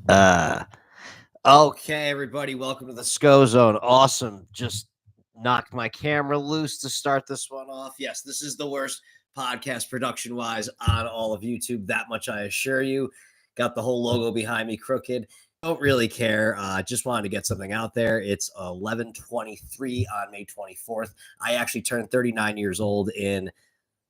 Uh, okay, everybody, welcome to the Scho-Zone. Awesome. Just knocked my camera loose to start this one off. Yes, this is the worst podcast production wise on all of YouTube. That much I assure you. Got the whole logo behind me crooked. Don't really care. Just wanted to get something out there. It's 11:23 on May 24th. I actually turned 39 years old in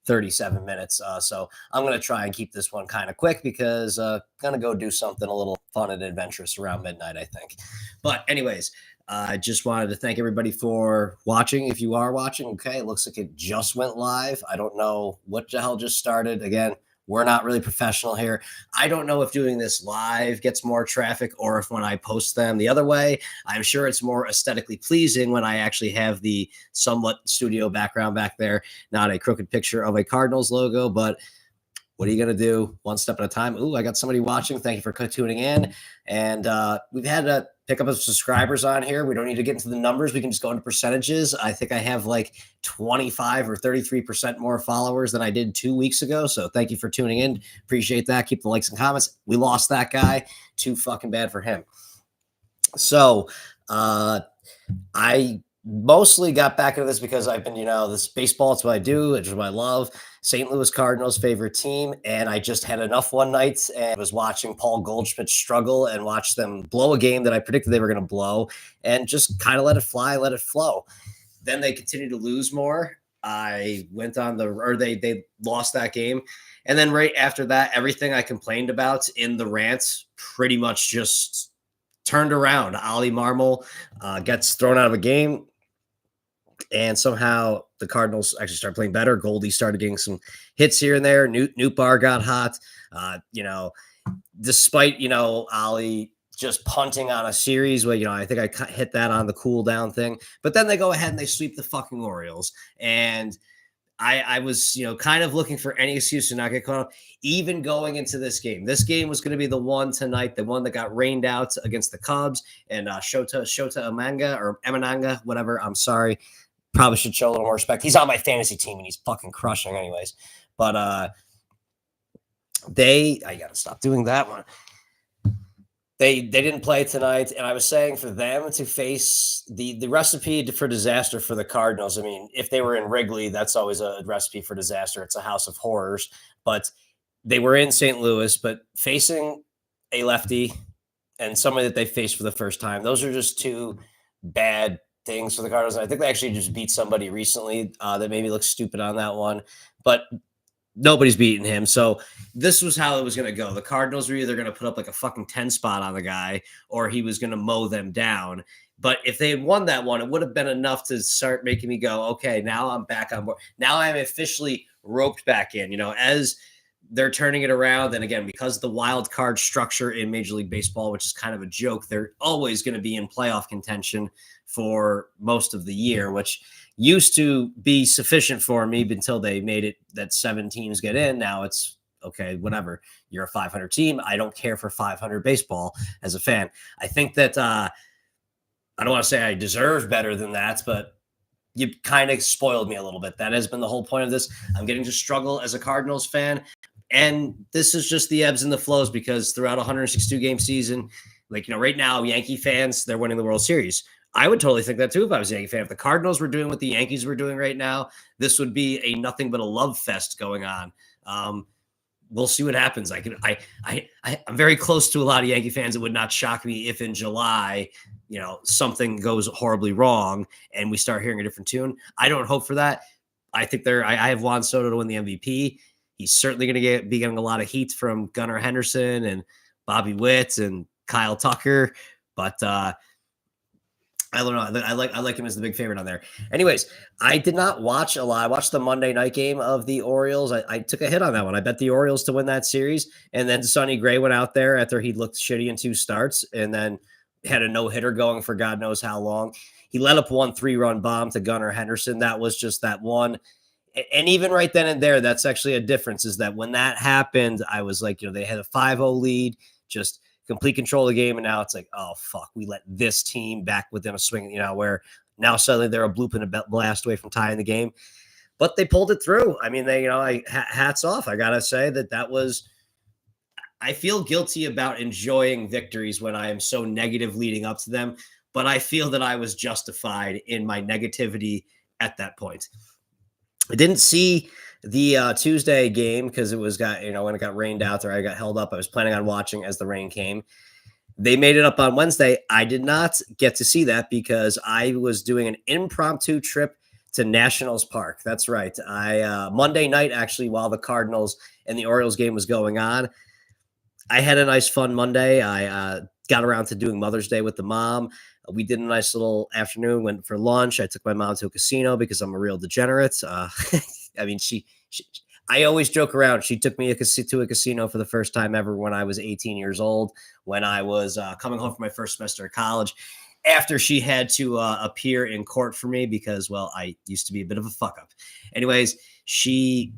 37 minutes. So I'm going to try and keep this one kind of quick because I'm going to go do something a little fun and adventurous around midnight, I think. But anyways, I just wanted to thank everybody for watching. If you are watching, okay, it looks like it just went live. I don't know what the hell just started. Again, we're not really professional here. I don't know if doing this live gets more traffic or if when I post them the other way. I'm sure it's more aesthetically pleasing when I actually have the somewhat studio background back there, not a crooked picture of a Cardinals logo, but what are you going to do? One step at a time. Ooh, I got somebody watching. Thank you for tuning in. And we've had to pick up a subscribers on here. We don't need to get into the numbers. We can just go into percentages. I think I have like 25 or 33% more followers than I did 2 weeks ago. So thank you for tuning in. Appreciate that. Keep the likes and comments. We lost that guy. Too fucking bad for him. So I mostly got back into this because I've been, this baseball, it's what I do. It's what I love. St. Louis Cardinals favorite team. And I just had enough one night and was watching Paul Goldschmidt struggle and watch them blow a game that I predicted they were going to blow and just kind of let it fly, let it flow. Then they continued to lose more. I went on they lost that game. And then right after that, everything I complained about in the rants pretty much just turned around. Ollie Marmol gets thrown out of a game. And somehow the Cardinals actually start playing better. Goldie started getting some hits here and there. Newt Bar got hot. Despite, Ollie just punting on a series where, I think I hit that on the cool down thing. But then they go ahead and they sweep the fucking Orioles. And I was, kind of looking for any excuse to not get caught up, even going into this game. This game was going to be the one tonight, the one that got rained out against the Cubs and Shota Emananga, whatever. I'm sorry. Probably should show a little more respect. He's on my fantasy team and he's fucking crushing anyways. But I got to stop doing that one. They didn't play tonight, and I was saying for them to face the recipe for disaster for the Cardinals. I mean, if they were in Wrigley, that's always a recipe for disaster. It's a house of horrors. But they were in St. Louis, but facing a lefty and somebody that they faced for the first time, those are just two bad things for the Cardinals. And I think they actually just beat somebody recently that made me look stupid on that one. But nobody's beating him. So this was how it was going to go. The Cardinals were either going to put up like a fucking 10 spot on the guy or he was going to mow them down. But if they had won that one, it would have been enough to start making me go, okay, now I'm back on board. Now I'm officially roped back in, as they're turning it around. And again, because of the wild card structure in Major League Baseball, which is kind of a joke, they're always going to be in playoff contention for most of the year, which used to be sufficient for me until they made it that 7 teams get in. Now it's okay, whatever. You're a 500 team. I don't care for 500 baseball as a fan. I think that I don't want to say I deserve better than that, but you kind of spoiled me a little bit. That has been the whole point of this. I'm getting to struggle as a Cardinals fan. And this is just the ebbs and the flows because throughout a 162 game season, right now, Yankee fans, they're winning the World Series. I would totally think that too if I was a Yankee fan. If the Cardinals were doing what the Yankees were doing right now, this would be a nothing but a love fest going on. We'll see what happens. I'm very close to a lot of Yankee fans. It would not shock me if in July, something goes horribly wrong and we start hearing a different tune. I don't hope for that. I think I have Juan Soto to win the MVP. He's certainly going to be getting a lot of heat from Gunnar Henderson and Bobby Witt and Kyle Tucker, but I don't know. I like him as the big favorite on there. Anyways, I did not watch a lot. I watched the Monday night game of the Orioles. I took a hit on that one. I bet the Orioles to win that series. And then Sonny Gray went out there after he looked shitty in 2 starts and then had a no-hitter going for God knows how long. He let up 1 3-run bomb to Gunnar Henderson. That was just that one. And even right then and there, that's actually a difference is that when that happened, I was like, they had a 5-0 lead, just complete control of the game. And now it's like, oh, fuck, we let this team back within a swing, where now suddenly they're a bloop and a blast away from tying the game. But they pulled it through. I mean, hats off. I got to say that was I feel guilty about enjoying victories when I am so negative leading up to them, but I feel that I was justified in my negativity at that point. I didn't see the Tuesday game because it was when it got rained out there, I got held up. I was planning on watching as the rain came. They made it up on Wednesday. I did not get to see that because I was doing an impromptu trip to Nationals Park. That's right. I Monday night, actually, while the Cardinals and the Orioles game was going on, I had a nice fun Monday. I got around to doing Mother's Day with the mom. We did a nice little afternoon, went for lunch. I took my mom to a casino because I'm a real degenerate. I mean, I always joke around. She took me to a casino for the first time ever when I was 18 years old, when I was coming home from my first semester of college, after she had to appear in court for me because, well, I used to be a bit of a fuck up. Anyways, she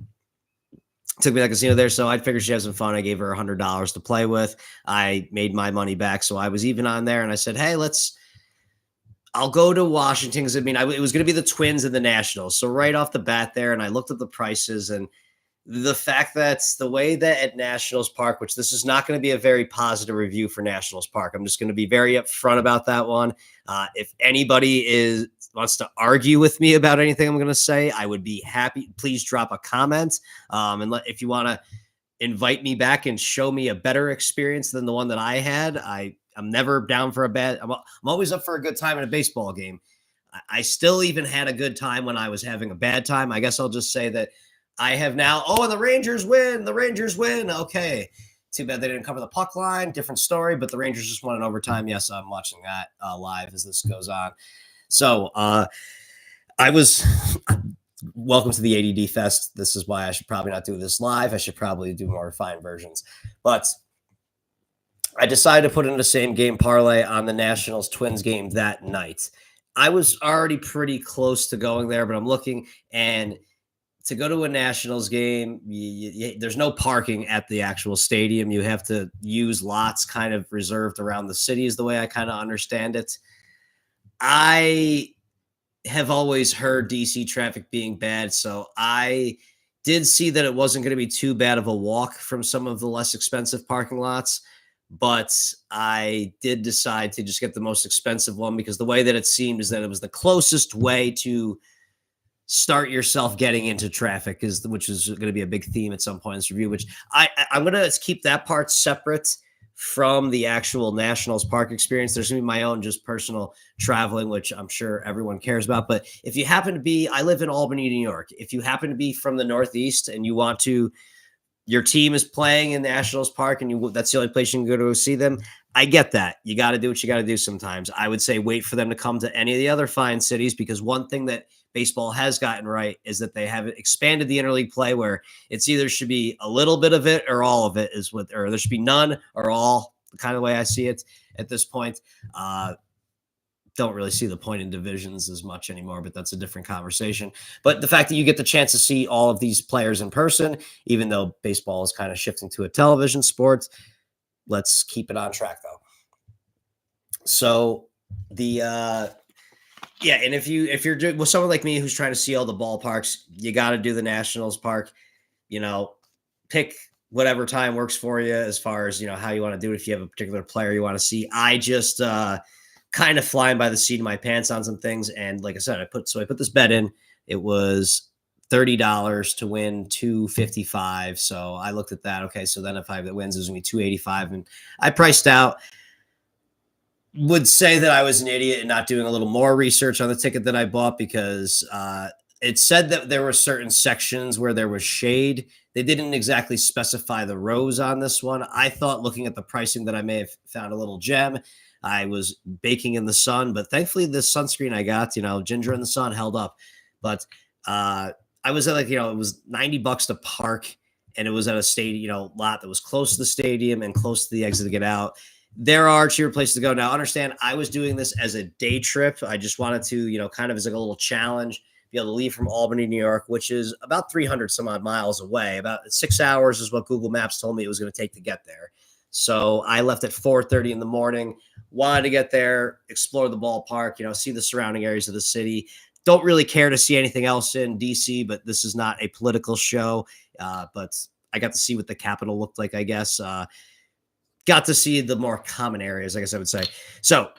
took me to the casino there, so I figured she'd have some fun. I gave her $100 to play with. I made my money back, so I was even on there, and I said, hey, I'll go to Washington because it was going to be the Twins and the Nationals. So right off the bat there, and I looked at the prices and the fact that the way that at Nationals Park, which this is not going to be a very positive review for Nationals Park. I'm just going to be very upfront about that one. If anybody wants to argue with me about anything I'm going to say, I would be happy. Please drop a comment. If you want to invite me back and show me a better experience than the one that I had, I'm never down for I'm always up for a good time in a baseball game. I still even had a good time when I was having a bad time. I guess I'll just say that I have now, and the Rangers win. The Rangers win. Okay. Too bad they didn't cover the puck line. Different story, but the Rangers just won in overtime. Yes, I'm watching that live as this goes on. So welcome to the ADD Fest. This is why I should probably not do this live. I should probably do more refined versions. But I decided to put in the same game parlay on the Nationals Twins game that night. I was already pretty close to going there, but I'm looking, and to go to a Nationals game, there's no parking at the actual stadium. You have to use lots kind of reserved around the city is the way I kind of understand it. I have always heard DC traffic being bad, so I did see that it wasn't going to be too bad of a walk from some of the less expensive parking lots, but I did decide to just get the most expensive one because the way that it seemed is that it was the closest way to start yourself getting into traffic, which is going to be a big theme at some point in this review, which I'm going to keep that part separate from the actual Nationals Park experience. There's going to be my own just personal traveling, which I'm sure everyone cares about. But if you happen to be, I live in Albany, New York. If you happen to be from the Northeast and you want to, your team is playing in the Nationals Park and that's the only place you can go to see them, I get that. You got to do what you got to do sometimes. I would say wait for them to come to any of the other fine cities, because one thing that baseball has gotten right is that they have expanded the interleague play where it's either should be a little bit of it or all of it or there should be none or all, the kind of way I see it at this point. Don't really see the point in divisions as much anymore, but that's a different conversation. But the fact that you get the chance to see all of these players in person, even though baseball is kind of shifting to a television sport, let's keep it on track though. So and if you're doing with someone like me who's trying to see all the ballparks, you got to do the Nationals Park. Pick whatever time works for you as far as how you want to do it. If you have a particular player you want to see, I just kind of flying by the seat of my pants on some things, and like I said, I put this bet in. It was $30 to win $255. So I looked at that. Okay, so then if I wins, it's gonna be $285, and I priced out. Would say that I was an idiot and not doing a little more research on the ticket that I bought, because it said that there were certain sections where there was shade. They didn't exactly specify the rows on this one. I thought, looking at the pricing, that I may have found a little gem. I was baking in the sun, but thankfully the sunscreen I got, ginger in the sun, held up. But I was at it was $90 to park, and it was at a stadium, lot that was close to the stadium and close to the exit to get out. There are cheaper places to go. Now, understand, I was doing this as a day trip. I just wanted to, kind of as like a little challenge, be able to leave from Albany, New York, which is about 300 some odd miles away. About 6 hours is what Google Maps told me it was going to take to get there. So I left at 4:30 in the morning, wanted to get there, explore the ballpark, see the surrounding areas of the city. Don't really care to see anything else in DC, but this is not a political show. But I got to see what the Capitol looked like, I guess. got to see the more common areas, I guess I would say. So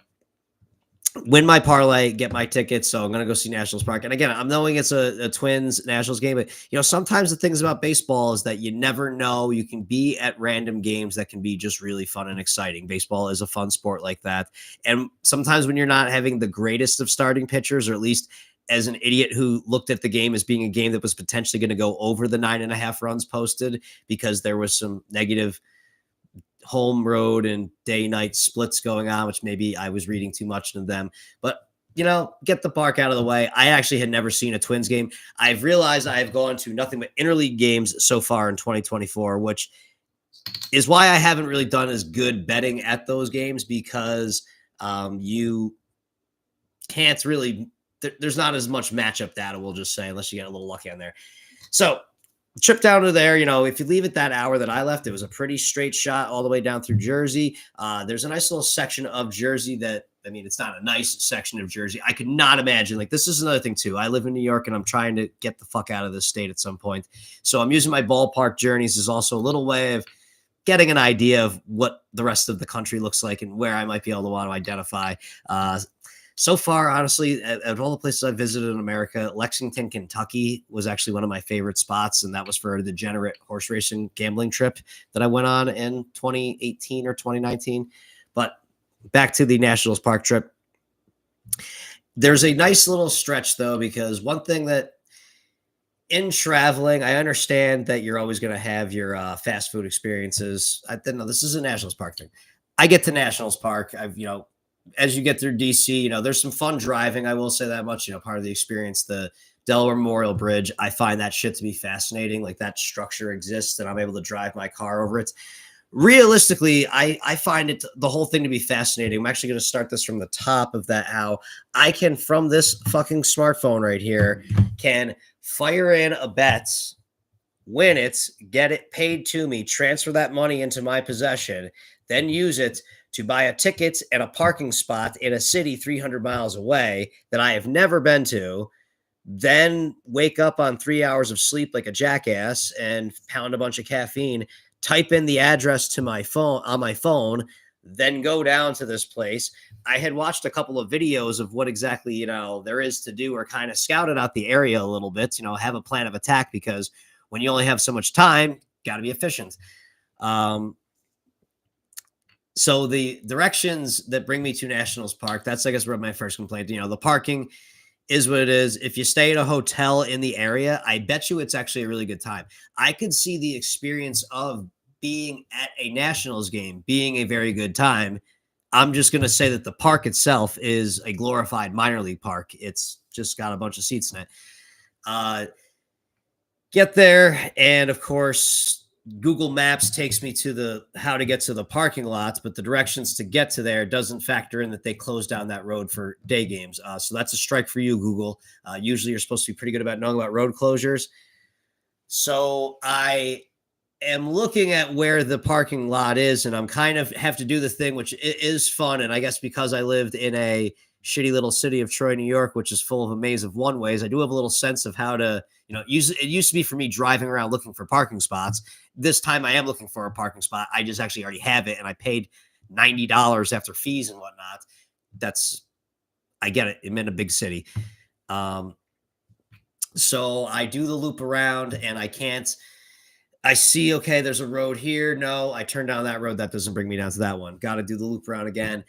win my parlay, get my tickets. So I'm going to go see Nationals Park. And again, I'm knowing it's a Twins Nationals game, but sometimes the things about baseball is that you never know. You can be at random games that can be just really fun and exciting. Baseball is a fun sport like that. And sometimes when you're not having the greatest of starting pitchers, or at least as an idiot who looked at the game as being a game that was potentially going to go over the 9.5 runs posted because there was some negative home road and day night splits going on, which maybe I was reading too much into them. But get the park out of the way. I actually had never seen a Twins game. I've realized I've gone to nothing but interleague games so far in 2024, which is why I haven't really done as good betting at those games, because you can't really, there's not as much matchup data, we'll just say, unless you get a little lucky on there. So trip down to there, if you leave it that hour that I left, it was a pretty straight shot all the way down through Jersey. There's a nice little section of Jersey that, it's not a nice section of Jersey. I could not imagine, like, this is another thing too. I live in New York and I'm trying to get the fuck out of this state at some point. So I'm using my ballpark journeys as also a little way of getting an idea of what the rest of the country looks like and where I might be able to want to identify. So far, honestly, at all the places I've visited in America, Lexington, Kentucky was actually one of my favorite spots. And that was for a degenerate horse racing gambling trip that I went on in 2018 or 2019. But back to the Nationals Park trip. There's a nice little stretch, though, because one thing that in traveling, I understand that you're always going to have your fast food experiences. I didn't know this is a Nationals Park thing. I get to Nationals Park. As you get through DC, there's some fun driving. I will say that much, part of the experience, the Delaware Memorial Bridge. I find that shit to be fascinating. Like, that structure exists and I'm able to drive my car over it. Realistically, I find the whole thing to be fascinating. I'm actually going to start this from the top of that, how I can, from this fucking smartphone right here, can fire in a bet, win it, get it paid to me, transfer that money into my possession, then use it to buy a ticket and a parking spot in a city 300 miles away that I have never been to, then wake up on 3 hours of sleep like a jackass and pound a bunch of caffeine, type in the address to my phone on my phone, then go down to this place. I had watched a couple of videos of what exactly, there is to do, or kind of scouted out the area a little bit, have a plan of attack, because when you only have so much time, got to be efficient. So the directions that bring me to Nationals Park, that's, I guess, where my first complaint, the parking is what it is. If you stay at a hotel in the area, I bet you it's actually a really good time. I could see the experience of being at a Nationals game being a very good time. I'm just going to say that the park itself is a glorified minor league park. It's just got a bunch of seats in it. Get there, and of course, Google Maps takes me to how to get to the parking lots, but the directions to get to there doesn't factor in that they close down that road for day games. So that's a strike for you, Google. Usually you're supposed to be pretty good about knowing about road closures. So I am looking at where the parking lot is, and I'm kind of have to do the thing, which is fun. And I guess because I lived in a shitty little city of Troy, New York, which is full of a maze of one ways, I do have a little sense of how to, it used to be for me driving around looking for parking spots. This time I am looking for a parking spot. I just actually already have it, and I paid $90 after fees and whatnot. I get it. I'm in a big city. So I do the loop around, and I see, okay, there's a road here. No, I turn down that road. That doesn't bring me down to that one. Got to do the loop around again.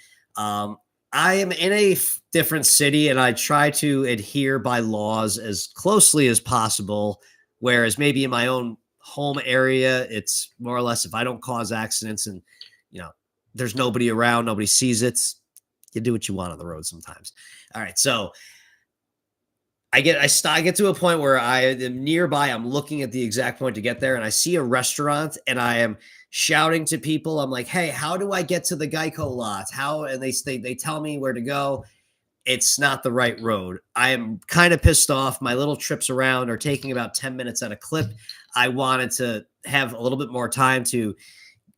I am in a different city, and I try to adhere by laws as closely as possible. Whereas maybe in my own home area, it's more or less, if I don't cause accidents and, there's nobody around, nobody sees it, you do what you want on the road sometimes. All right. So I get to a point where I am nearby. I'm looking at the exact point to get there, and I see a restaurant, and I am shouting to people. I'm like, "Hey, how do I get to the Geico lot? How?" And they tell me where to go. It's not the right road. I am kind of pissed off. My little trips around are taking about 10 minutes at a clip. I wanted to have a little bit more time to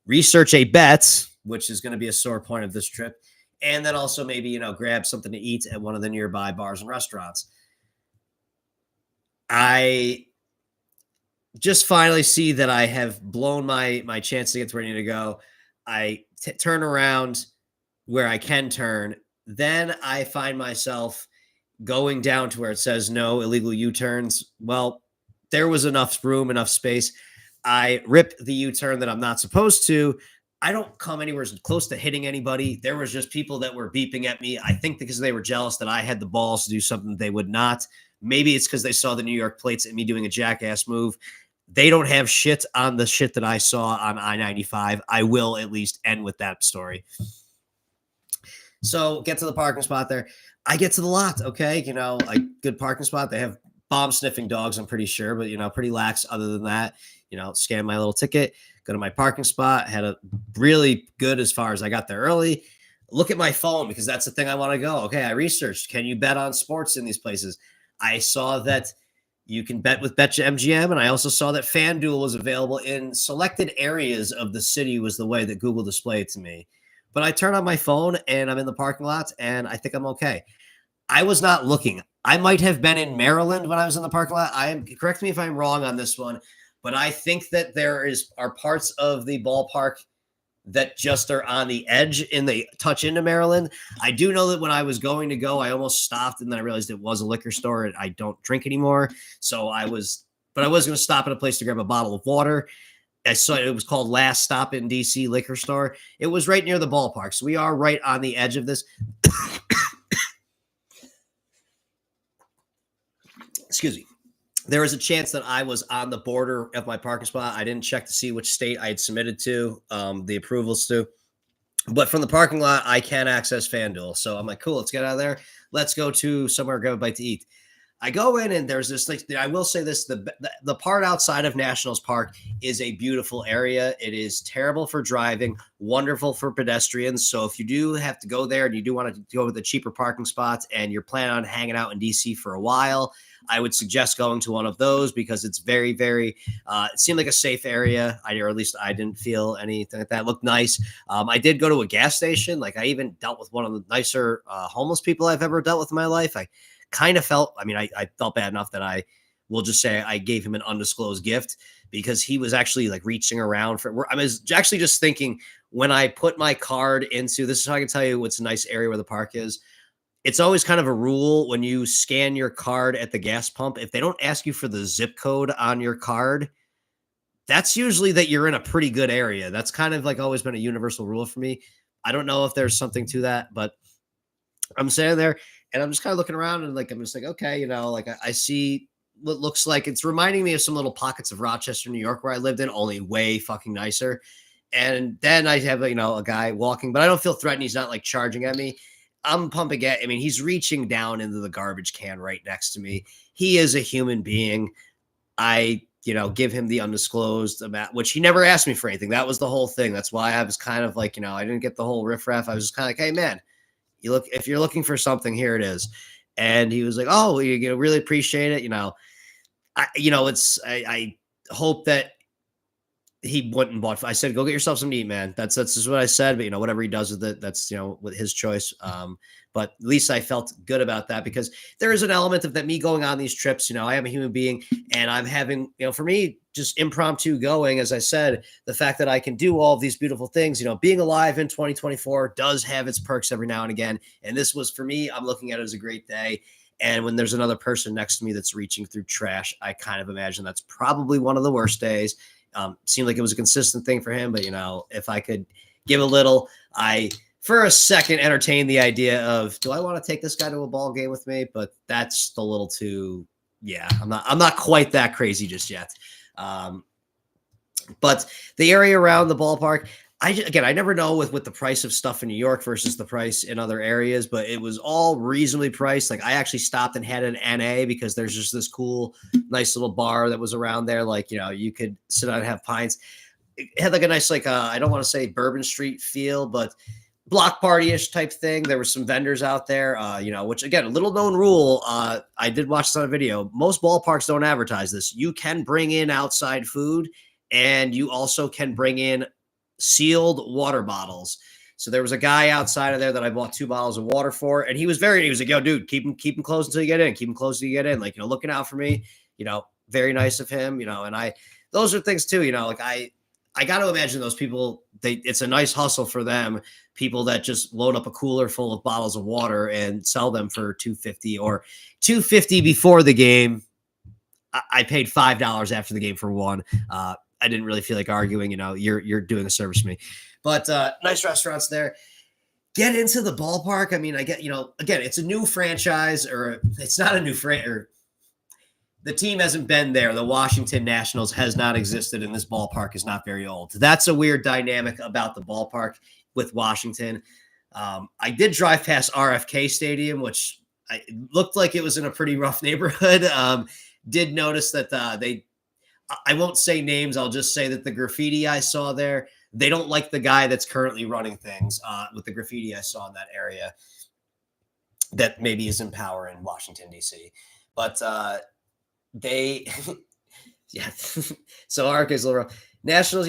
research a bet, which is going to be a sore point of this trip, and then also maybe, grab something to eat at one of the nearby bars and restaurants. I just finally see that I have blown my chance to get to where I need to go. I turn around where I can turn. Then I find myself going down to where it says no illegal U-turns. Well, there was enough room, enough space. I rip the U-turn that I'm not supposed to. I don't come anywhere close to hitting anybody. There was just people that were beeping at me. I think because they were jealous that I had the balls to do something they would not. Maybe it's because they saw the New York plates and me doing a jackass move. They don't have shit on the shit that I saw on I-95. I will at least end with that story. So get to the parking spot there. I get to the lot. Okay. Like good parking spot. They have bomb sniffing dogs, I'm pretty sure, but pretty lax other than that. Scan my little ticket, go to my parking spot, had a really good as far as I got there early. Look at my phone because that's the thing I want to go. Okay. I researched, can you bet on sports in these places? I saw that you can bet with BetMGM, and I also saw that FanDuel was available in selected areas of the city was the way that Google displayed to me. But I turn on my phone and I'm in the parking lot and I think I'm okay. I was not looking. I might have been in Maryland when I was in the parking lot. Correct me if I'm wrong on this one, but I think that are parts of the ballpark that just are on the edge and they touch into Maryland. I do know that when I was going to go, I almost stopped and then I realized it was a liquor store and I don't drink anymore. So I was going to stop at a place to grab a bottle of water. I saw it was called Last Stop in DC Liquor Store. It was right near the ballpark. So we are right on the edge of this. Excuse me. There was a chance that I was on the border of my parking spot. I didn't check to see which state I had submitted to the approvals to. But from the parking lot, I can access FanDuel. So I'm like, cool, let's get out of there. Let's go to somewhere, grab a bite to eat. I go in and there's this, like, I will say this, the part outside of Nationals Park is a beautiful area. It is terrible for driving, wonderful for pedestrians. So if you do have to go there and you do want to go with the cheaper parking spots and you're planning on hanging out in DC for a while, I would suggest going to one of those because it's very, very, it seemed like a safe area. Or at least I didn't feel anything like that. It looked nice. I did go to a gas station. Like I even dealt with one of the nicer homeless people I've ever dealt with in my life. I kind of felt, I felt bad enough that I will just say I gave him an undisclosed gift because he was actually like reaching around for, I was actually just thinking when I put my card into, this is how I can tell you what's a nice area where the park is. It's always kind of a rule when you scan your card at the gas pump. If they don't ask you for the zip code on your card, that's usually that you're in a pretty good area. That's kind of like always been a universal rule for me. I don't know if there's something to that, but I'm standing there and I'm just kind of looking around and like, I'm just like, okay, like I see what looks like it's reminding me of some little pockets of Rochester, New York, where I lived in, only way fucking nicer. And then I have, a guy walking, but I don't feel threatened. He's not like charging at me. I'm pumping at, he's reaching down into the garbage can right next to me. He is a human being. I, give him the undisclosed amount, which he never asked me for anything. That was the whole thing. That's why I was kind of like, I didn't get the whole riffraff. I was just kind of like, hey man, if you're looking for something, here it is. And he was like, oh, you really appreciate it. I hope that he went and bought. I said, go get yourself some to eat, man. That's just what I said. But whatever he does with it, that's with his choice. But at least I felt good about that because there is an element of that me going on these trips. I am a human being, and I'm having for me just impromptu going. As I said, the fact that I can do all of these beautiful things. Being alive in 2024 does have its perks every now and again. And this was for me. I'm looking at it as a great day. And when there's another person next to me that's reaching through trash, I kind of imagine that's probably one of the worst days. Seemed like it was a consistent thing for him, but if I could give a little, I for a second entertained the idea of, do I want to take this guy to a ball game with me? But that's a little too, I'm not quite that crazy just yet. But the area around the ballpark, I never know with the price of stuff in New York versus the price in other areas, but it was all reasonably priced. Like I actually stopped and had an NA because there's just this cool, nice little bar that was around there. Like, you could sit down and have pints. It had like a nice, like, I don't want to say Bourbon Street feel, but block party-ish type thing. There were some vendors out there, which again, a little known rule. I did watch this on a video. Most ballparks don't advertise this. You can bring in outside food and you also can bring in sealed water bottles. So there was a guy outside of there that I bought 2 bottles of water for, and he was like, yo, dude, keep him closed until you get in. Keep him closed until you get in. Like, looking out for me, very nice of him, and those are things too, like I got to imagine those people, it's a nice hustle for them. People that just load up a cooler full of bottles of water and sell them for $2.50 or $2.50 before the game. I paid $5 after the game for one. I didn't really feel like arguing. You're doing a service for me, but nice restaurants there. Get into the ballpark. I mean, I get, again, it's a new franchise, or it's not a new franchise. The team hasn't been there. The Washington Nationals has not existed, and this ballpark is not very old. That's a weird dynamic about the ballpark with Washington. I did drive past RFK Stadium, which looked like it was in a pretty rough neighborhood. Did notice that I won't say names. I'll just say that the graffiti I saw there, they don't like the guy that's currently running things with the graffiti I saw in that area that maybe is in power in Washington, D.C. But they, yeah. So RFK is a little rough. Nationals,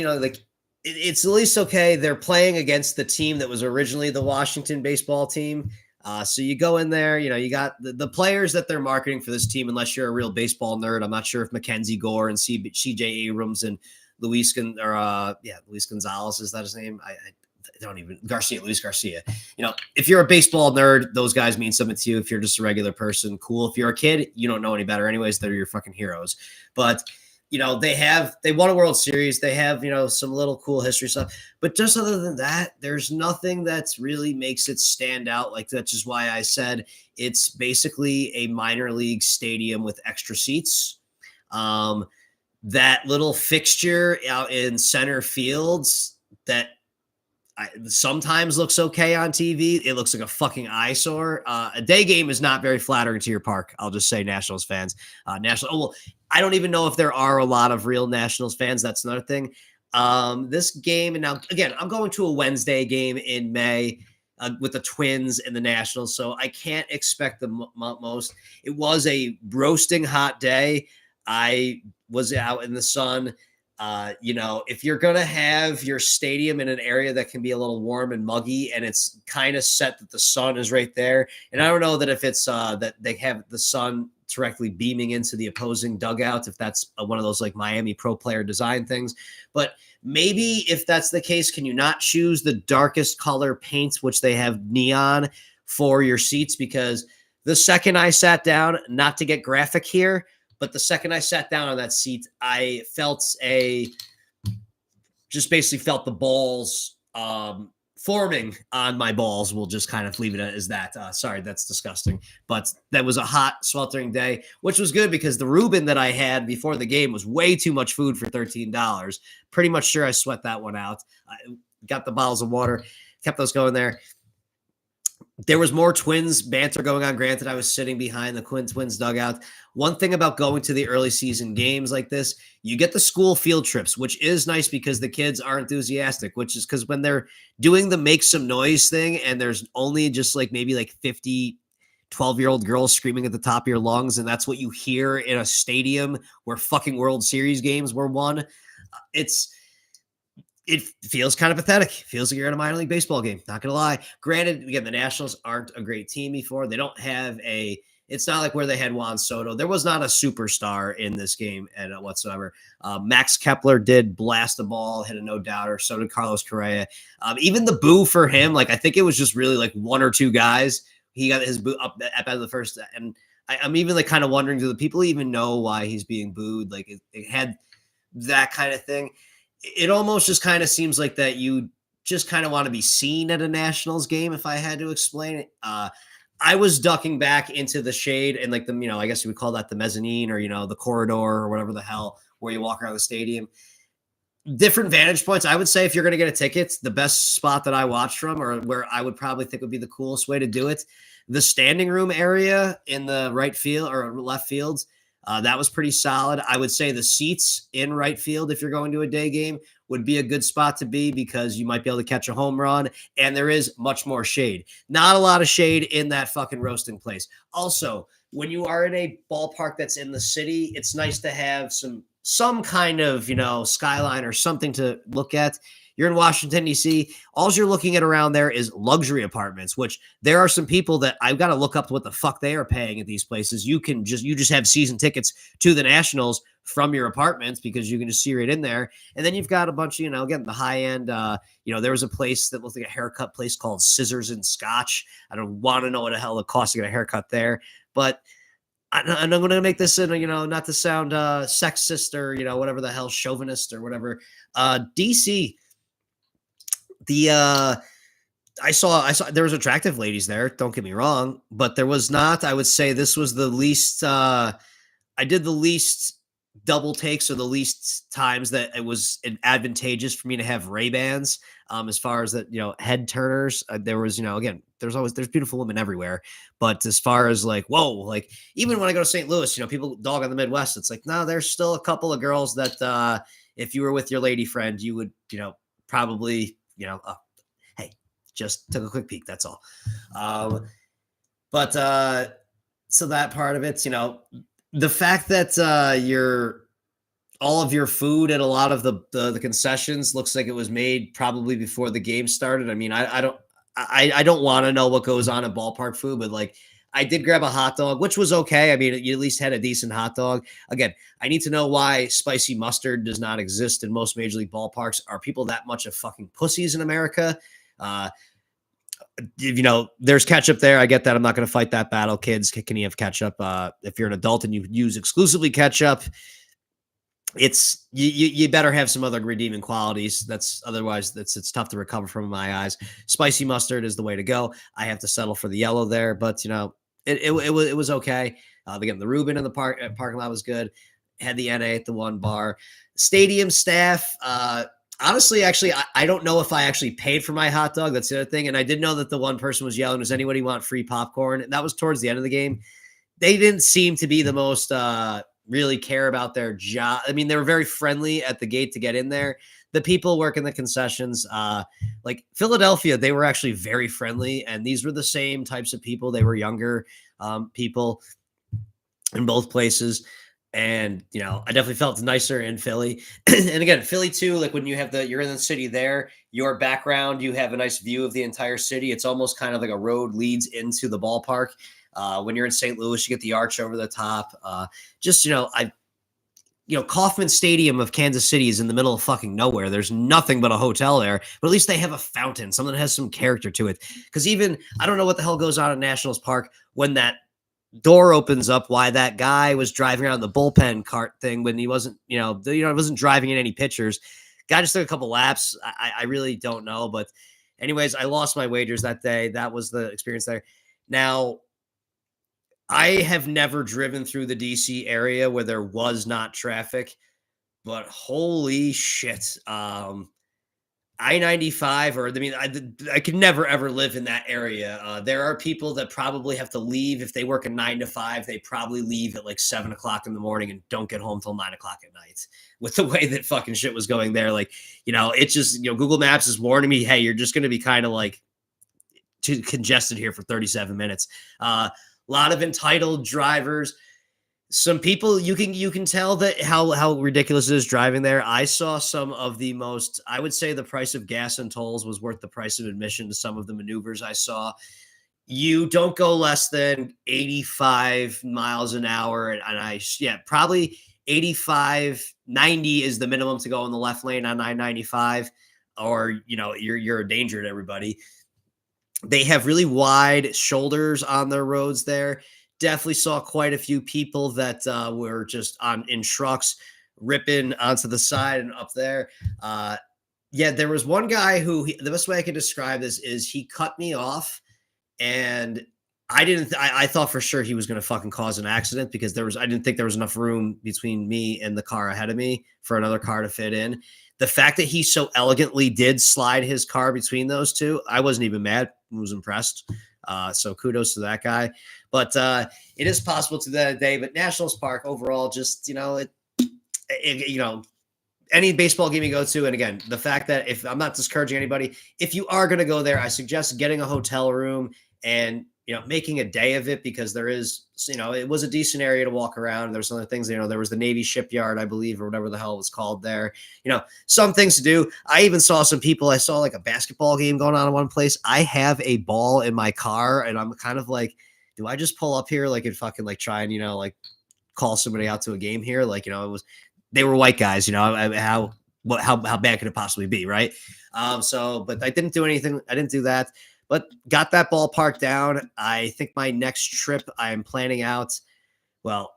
it's at least okay. They're playing against the team that was originally the Washington baseball team. So you go in there, you got the players that they're marketing for this team, unless you're a real baseball nerd. I'm not sure if Mackenzie Gore and CJ Abrams and Luis Gonzalez, is that his name? I don't even, Luis Garcia. If you're a baseball nerd, those guys mean something to you. If you're just a regular person, cool. If you're a kid, you don't know any better anyways. They're your fucking heroes. But they won a World Series. They have, some little cool history stuff. But just other than that, there's nothing that's really makes it stand out. Like, that's just why I said it's basically a minor league stadium with extra seats. That little fixture out in center fields that sometimes looks okay on TV. It looks like a fucking eyesore. A day game is not very flattering to your park. I'll just say, Nationals fans. I don't even know if there are a lot of real Nationals fans. That's another thing. This game, and now again, I'm going to a Wednesday game in May with the Twins and the Nationals, so I can't expect the most. It was a roasting hot day. I was out in the sun. If you're going to have your stadium in an area that can be a little warm and muggy, and it's kind of set that the sun is right there. And I don't know that if it's that they have the sun directly beaming into the opposing dugout, if that's one of those like Miami Pro Player design things, but maybe if that's the case, can you not choose the darkest color paints, which they have neon for your seats? Because the second I sat down, not to get graphic here, but the second I sat down on that seat, I just basically felt the balls forming on my balls. We'll just kind of leave it as that. Sorry, that's disgusting. But that was a hot, sweltering day, which was good because the Reuben that I had before the game was way too much food for $13. Pretty much sure I sweat that one out. I got the bottles of water, kept those going there. There was more Twins banter going on. Granted, I was sitting behind the Twins dugout. One thing about going to the early season games like this, you get the school field trips, which is nice because the kids are enthusiastic, which is because when they're doing the make some noise thing and there's only just maybe 50 12-year-old girls screaming at the top of your lungs, and that's what you hear in a stadium where fucking World Series games were won. It feels kind of pathetic. It feels like you're at a minor league baseball game. Not going to lie. Granted, again, the Nationals aren't a great team before. They don't have it's not like where they had Juan Soto. There was not a superstar in this game whatsoever. Max Kepler did blast the ball, hit a no-doubter. So did Carlos Correa. Even the boo for him, I think it was just really one or two guys. He got his boo up at the first. And I'm even kind of wondering, do the people even know why he's being booed? It had that kind of thing. It almost just kind of seems like that you just kind of want to be seen at a Nationals game, if I had to explain it. I was ducking back into the shade and I guess you would call that the mezzanine or, the corridor or whatever the hell where you walk around the stadium. Different vantage points. I would say if you're going to get a ticket, the best spot that I watched from, or where I would probably think would be the coolest way to do it, the standing room area in the right field or left fields. That was pretty solid. I would say the seats in right field, if you're going to a day game, would be a good spot to be because you might be able to catch a home run, and there is much more shade. Not a lot of shade in that fucking roasting place. Also, when you are in a ballpark that's in the city, it's nice to have some kind of, skyline or something to look at. You're in Washington, D.C. All you're looking at around there is luxury apartments, which there are some people that I've got to look up to what the fuck they are paying at these places. You just have season tickets to the Nationals from your apartments because you can just see right in there. And then you've got a bunch of, again, the high end, there was a place that looked like a haircut place called Scissors and Scotch. I don't want to know what the hell it costs to get a haircut there, but I'm going to make this not to sound sexist or, whatever the hell, chauvinist or whatever. DC, I saw there was attractive ladies there. Don't get me wrong, but there was not. I would say this was the least. I did the least double takes or the least times that it was advantageous for me to have Ray-Bans. As far as that, head turners, there was, again, there's beautiful women everywhere. But as far as like, whoa, like even when I go to St. Louis, people dog on the Midwest. It's like, no, there's still a couple of girls that if you were with your lady friend, you would, probably, hey, just took a quick peek. That's all. But so that part of it's, the fact that all of your food at a lot of the concessions looks like it was made probably before the game started. I mean, I don't want to know what goes on in ballpark food, but like I did grab a hot dog, which was okay. I mean, you at least had a decent hot dog. Again, I need to know why spicy mustard does not exist in most major league ballparks. Are people that much of fucking pussies in America? There's ketchup there. I get that. I'm not going to fight that battle. Kids, can you have ketchup? If you're an adult and you use exclusively ketchup, it's you better have some other redeeming qualities. Otherwise it's tough to recover from in my eyes. Spicy mustard is the way to go. I have to settle for the yellow there, but it was okay. Again, the Reuben in the parking lot was good. Had the NA at the one bar. Stadium staff. Honestly, actually, I don't know if I actually paid for my hot dog. That's the other thing. And I did know that the one person was yelling, "Does anybody want free popcorn?" And that was towards the end of the game. They didn't seem to be the most really care about their job. I mean, they were very friendly at the gate to get in there. The people working the concessions, like Philadelphia, they were actually very friendly. And these were the same types of people. They were younger people in both places. And, I definitely felt nicer in Philly. And again, Philly too, like when you're in the city there, your background, you have a nice view of the entire city. It's almost kind of like a road leads into the ballpark. When you're in St. Louis, you get the arch over the top. Kauffman Stadium of Kansas City is in the middle of fucking nowhere. There's nothing but a hotel there, but at least they have a fountain, something that has some character to it. Because I don't know what the hell goes on at Nationals Park when that door opens up, why that guy was driving around the bullpen cart thing when he wasn't, wasn't driving in any pitchers. Guy just took a couple laps. I really don't know. But anyways, I lost my wagers that day. That was the experience there. Now, I have never driven through the DC area where there was not traffic, but holy shit. I-95 I could never, ever live in that area. There are people that probably have to leave. If they work a 9 to 5, they probably leave at like 7 o'clock in the morning and don't get home till 9 o'clock at night with the way that fucking shit was going there. Like, it's just, Google Maps is warning me, hey, you're just going to be kind of like too congested here for 37 minutes. A lot of entitled drivers. Some people you can tell that how ridiculous it is driving there. I saw some of the most, I would say the price of gas and tolls was worth the price of admission to some of the maneuvers I saw. You don't go less than 85 miles an hour. And probably 85, 90 is the minimum to go in the left lane on I-95, or, you're a danger to everybody. They have really wide shoulders on their roads there. Definitely saw quite a few people that were just in trucks ripping onto the side and up there. There was one guy who, the best way I can describe this is he cut me off, and I thought for sure he was going to fucking cause an accident because I didn't think there was enough room between me and the car ahead of me for another car to fit in. The fact that he so elegantly did slide his car between those two, I wasn't even mad. I was impressed. So kudos to that guy. But it is possible to that day. But Nationals Park overall, just, any baseball game you go to, and again, the fact that if I'm not discouraging anybody, if you are going to go there, I suggest getting a hotel room and making a day of it, because there is, it was a decent area to walk around. There's other things, there was the Navy shipyard, I believe, or whatever the hell it was called there. Some things to do. I even saw some people. I saw like a basketball game going on in one place. I have a ball in my car, and I'm kind of like, do I just pull up here like and fucking like try and like call somebody out to a game here? Like, they were white guys. How bad could it possibly be, right? But I didn't do anything. I didn't do that. But got that ballpark down. I think my next trip I'm planning out, well,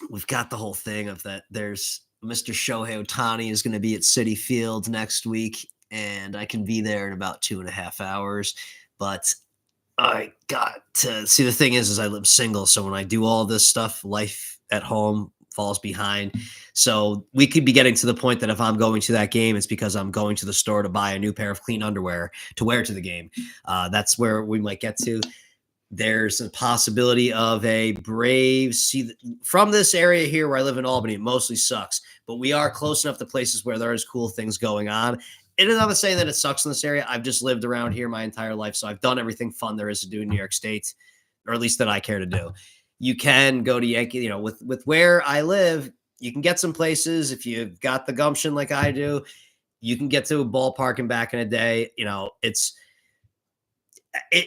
we've got the whole thing of that. There's Mr. Shohei Ohtani is going to be at Citi Field next week, and I can be there in about 2.5 hours. But I got to see, the thing is I live single. So when I do all this stuff, life at home falls behind. So we could be getting to the point that if I'm going to that game, it's because I'm going to the store to buy a new pair of clean underwear to wear to the game. That's where we might get to. There's a possibility of a Braves. See, from this area here where I live in Albany, it mostly sucks, but we are close enough to places where there is cool things going on. And I'm not saying that it sucks in this area. I've just lived around here my entire life, so I've done everything fun there is to do in New York State, or at least that I care to do. You can go to Yankee, with where I live, you can get some places. If you've got the gumption like I do, you can get to a ballpark and back in a day.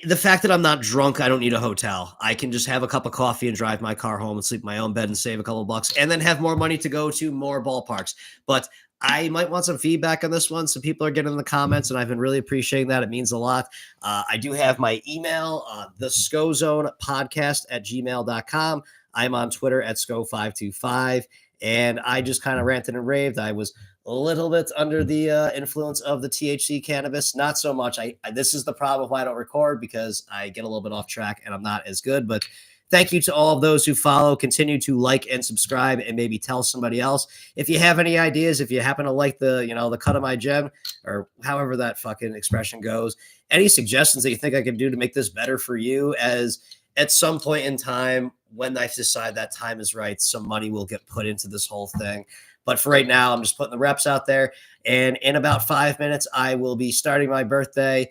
The fact that I'm not drunk, I don't need a hotel. I can just have a cup of coffee and drive my car home and sleep in my own bed and save a couple of bucks, and then have more money to go to more ballparks. But I might want some feedback on this one. Some people are getting in the comments, and I've been really appreciating that. It means a lot. I do have my email, the Scho-Zone podcast @gmail.com. I'm on Twitter at Scho525, and I just kind of ranted and raved. I was a little bit under the influence of the THC cannabis. Not so much. This is the problem why I don't record, because I get a little bit off track and I'm not as good. But thank you to all of those who follow. Continue to like and subscribe, and maybe tell somebody else. If you have any ideas, if you happen to like the cut of my gem, or however that fucking expression goes, any suggestions that you think I can do to make this better for you, as at some point in time, when I decide that time is right, some money will get put into this whole thing. But for right now, I'm just putting the reps out there. And in about 5 minutes, I will be starting my birthday.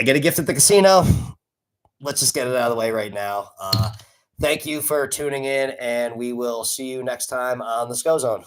I get a gift at the casino. Let's just get it out of the way right now. Thank you for tuning in, and we will see you next time on the Scho-Zone.